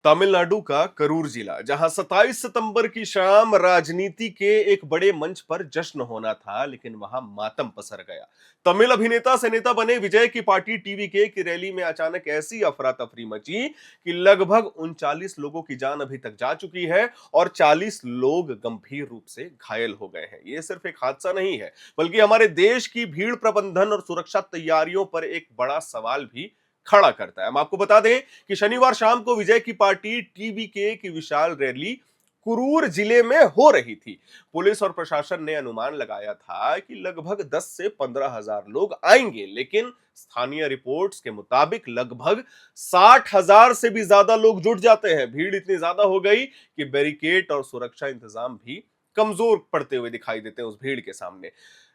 तमिलनाडु का करूर जिला, जहां 27 सितंबर की शाम राजनीति के एक बड़े मंच पर जश्न होना था, लेकिन वहां मातम पसर गया। तमिल अभिनेता से नेता बने विजय की पार्टी टीवीके की रैली में अचानक ऐसी अफरा तफरी मची कि लगभग 39 लोगों की जान अभी तक जा चुकी है और 40 लोग गंभीर रूप से घायल हो गए हैं। ये सिर्फ एक हादसा नहीं है, बल्कि हमारे देश की भीड़ प्रबंधन और सुरक्षा तैयारियों पर एक बड़ा सवाल भी खड़ा करता है। हम आपको बता दें कि शनिवार शाम को विजय की पार्टी टीवीके की विशाल रैली कुरूर जिले में हो रही थी। पुलिस और प्रशासन ने अनुमान लगाया था कि लगभग 10 से 15,000 लोग आएंगे, लेकिन स्थानीय रिपोर्ट्स के मुताबिक लगभग 60,000 से भी ज्यादा लोग जुट जाते हैं। भीड़ इतनी ज्यादा हो गई कि बैरिकेड और सुरक्षा इंतजाम भी कमजोर पड़ते हुए दिखाई देते हैं उस भीड़ के सामने।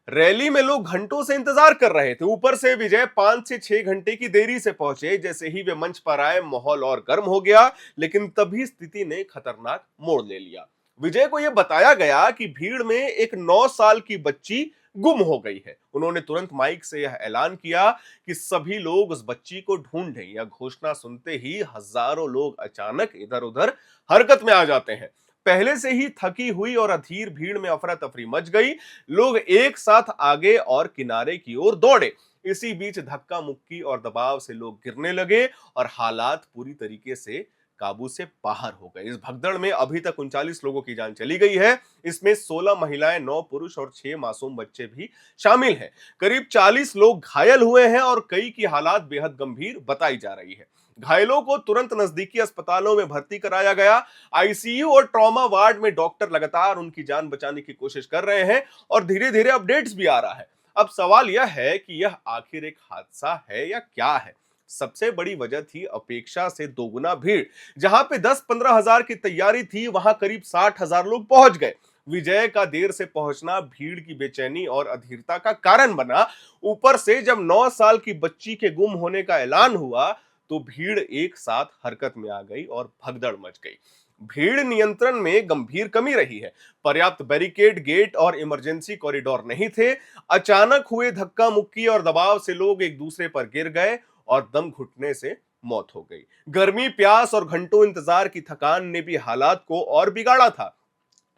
रैली में लोग घंटों से इंतजार कर रहे थे। ऊपर से विजय 5 से 6 घंटे की देरी से पहुंचे। जैसे ही वे मंच पर आए, माहौल और गर्म हो गया, लेकिन तभी स्थिति ने खतरनाक मोड़ ले लिया। विजय को यह बताया गया कि भीड़ में एक 9 साल की बच्ची गुम हो गई है। उन्होंने तुरंत माइक से यह ऐलान किया कि सभी लोग उस बच्ची को ढूंढें। यह घोषणा सुनते ही हजारों लोग अचानक इधर उधर हरकत में आ जाते हैं। पहले से ही थकी हुई और अधीर भीड़ में अफरा तफरी मच गई। लोग एक साथ आगे और किनारे की ओर दौड़े। इसी बीच धक्का मुक्की और दबाव से लोग गिरने लगे और हालात पूरी तरीके से काबू से बाहर हो गए। इस भगदड़ में अभी तक 39 लोगों की जान चली गई है। इसमें 16 महिलाएं, 9 पुरुष और 6 मासूम बच्चे भी शामिल हैं। करीब 40 लोग घायल हुए हैं और कई की हालात बेहद गंभीर बताई जा रही है। घायलों को तुरंत नजदीकी अस्पतालों में भर्ती कराया गया। आईसीयू और ट्रॉमा वार्ड में डॉक्टर लगातार उनकी जान बचाने की कोशिश कर रहे हैं और धीरे धीरे अपडेट्स भी आ रहा है। अब सवाल यह है कि यह आखिर एक हादसा है या क्या है। सबसे बड़ी वजह थी अपेक्षा से दोगुना भीड़। जहां पे 10-15 हजार की तैयारी थी, वहां करीब 60,000 लोग पहुंच गए। विजय का देर से पहुंचना भीड़ की बेचैनी और अधीरता का कारण बना। ऊपर से जब 9 साल की बच्ची के गुम होने का ऐलान हुआ, तो भीड़ एक साथ हरकत में आ गई और भगदड़ मच गई। भीड़ नियंत्रण में गंभीर कमी रही है। पर्याप्त बैरिकेड, गेट और इमरजेंसी कॉरिडोर नहीं थे। अचानक हुए धक्का मुक्की और दबाव से लोग एक दूसरे पर गिर गए और दम घुटने से मौत हो गई। गर्मी, प्यास और घंटों इंतजार की थकान ने भी हालात को और बिगाड़ा था।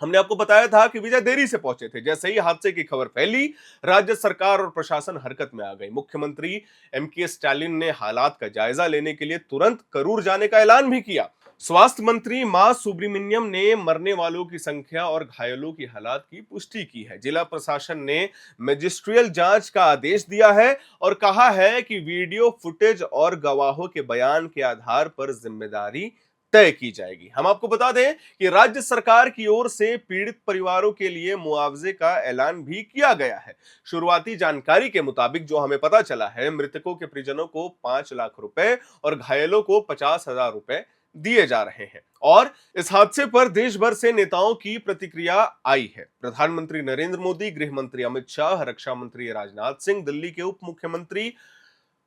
हमने आपको बताया था कि विजय देरी से पहुंचे थे। जैसे ही हादसे की खबर फैली, राज्य सरकार और प्रशासन हरकत में आ गई। मुख्यमंत्री एमके स्टालिन ने हालात का जायजा लेने के लिए तुरंत करूर जाने का ऐलान भी किया। स्वास्थ्य मंत्री मा सुब्रमण्यम ने मरने वालों की संख्या और घायलों की हालात की पुष्टि की है। जिला प्रशासन ने मजिस्ट्रियल जांच का आदेश दिया है और कहा है कि वीडियो फुटेज और गवाहों के बयान के आधार पर जिम्मेदारी तय की जाएगी। हम आपको बता दें कि राज्य सरकार की ओर से पीड़ित परिवारों के लिए मुआवजे का ऐलान भी किया गया है। शुरुआती जानकारी के मुताबिक जो हमें पता चला है, मृतकों के परिजनों को 5 लाख रुपए और घायलों को 50,000 रुपए दिए जा रहे हैं। और इस हादसे पर देश भर से नेताओं की प्रतिक्रिया आई है। प्रधानमंत्री नरेंद्र मोदी, गृह मंत्री अमित शाह, रक्षा मंत्री राजनाथ सिंह, दिल्ली के उप मुख्यमंत्री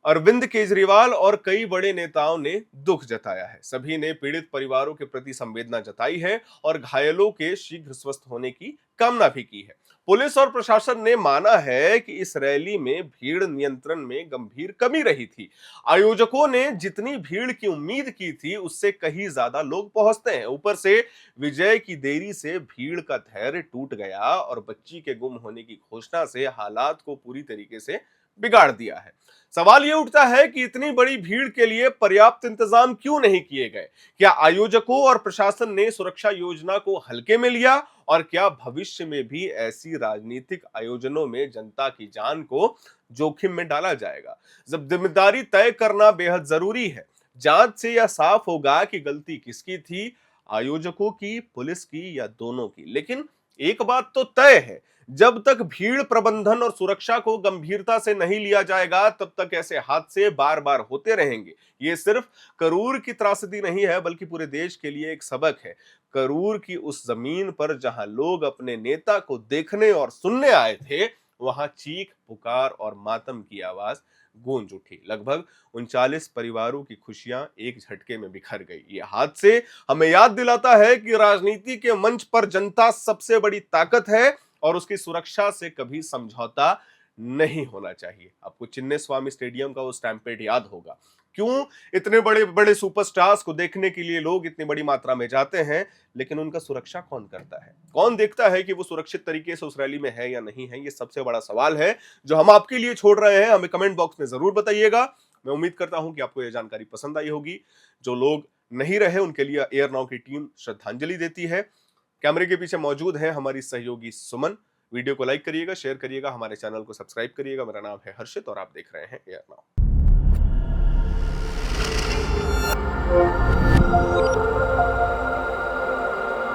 अरविंद केजरीवाल और कई बड़े नेताओं ने दुख जताया है। सभी ने पीड़ित परिवारों के प्रति संवेदना जताई है और घायलों के शीघ्र स्वस्थ होने की कामना भी की है। पुलिस और प्रशासन ने माना है कि इस रैली में भीड़ नियंत्रण में गंभीर कमी रही थी। आयोजकों ने जितनी भीड़ की उम्मीद की थी, उससे कहीं ज्यादा लोग पहुंचते हैं। ऊपर से विजय की देरी से भीड़ का धैर्य टूट गया और बच्ची के गुम होने की घोषणा से हालात को पूरी तरीके से बिगाड़ दिया है। सवाल यह उठता है कि इतनी बड़ी भीड़ के लिए पर्याप्त इंतजाम क्यों नहीं किए गए? क्या आयोजकों और प्रशासन ने सुरक्षा योजना को हल्के में लिया? और क्या भविष्य में भी ऐसी राजनीतिक आयोजनों में जनता की जान को जोखिम में डाला जाएगा? जब जिम्मेदारी तय करना बेहद जरूरी है। जांच से यह साफ होगा कि गलती किसकी थी, आयोजकों की, पुलिस की या दोनों की। लेकिन एक बात तो तय है, जब तक भीड़ प्रबंधन और सुरक्षा को गंभीरता से नहीं लिया जाएगा, तब तक ऐसे हादसे बार बार होते रहेंगे। ये सिर्फ करूर की त्रासदी नहीं है, बल्कि पूरे देश के लिए एक सबक है। करूर की उस जमीन पर जहां लोग अपने नेता को देखने और सुनने आए थे, वहां चीख पुकार और मातम की आवाज गूंज उठी। लगभग 39 परिवारों की खुशियां एक झटके में बिखर गई। ये हादसे हमें याद दिलाता है कि राजनीति के मंच पर जनता सबसे बड़ी ताकत है और उसकी सुरक्षा से कभी समझौता नहीं होना चाहिए। आपको चिन्ने स्वामी स्टेडियम का वो स्टैम्पेड याद होगा। क्यों इतने बड़े बड़े सुपरस्टार्स को देखने के लिए लोग इतनी बड़ी मात्रा में जाते हैं, लेकिन उनका सुरक्षा कौन करता है? कौन देखता है कि वो सुरक्षित तरीके से उस रैली में है या नहीं है? ये सबसे बड़ा सवाल है जो हम आपके लिए छोड़ रहे हैं। हमें कमेंट बॉक्स में जरूर बताइएगा। मैं उम्मीद करता हूं कि आपको यह जानकारी पसंद आई होगी। जो लोग नहीं रहे उनके लिए एयर नाउ की टीम श्रद्धांजलि देती है। कैमरे के पीछे मौजूद है हमारी सहयोगी सुमन। वीडियो को लाइक करिएगा, शेयर करिएगा, हमारे चैनल को सब्सक्राइब करिएगा। मेरा नाम है हर्षित और आप देख रहे हैं एयर नाउ।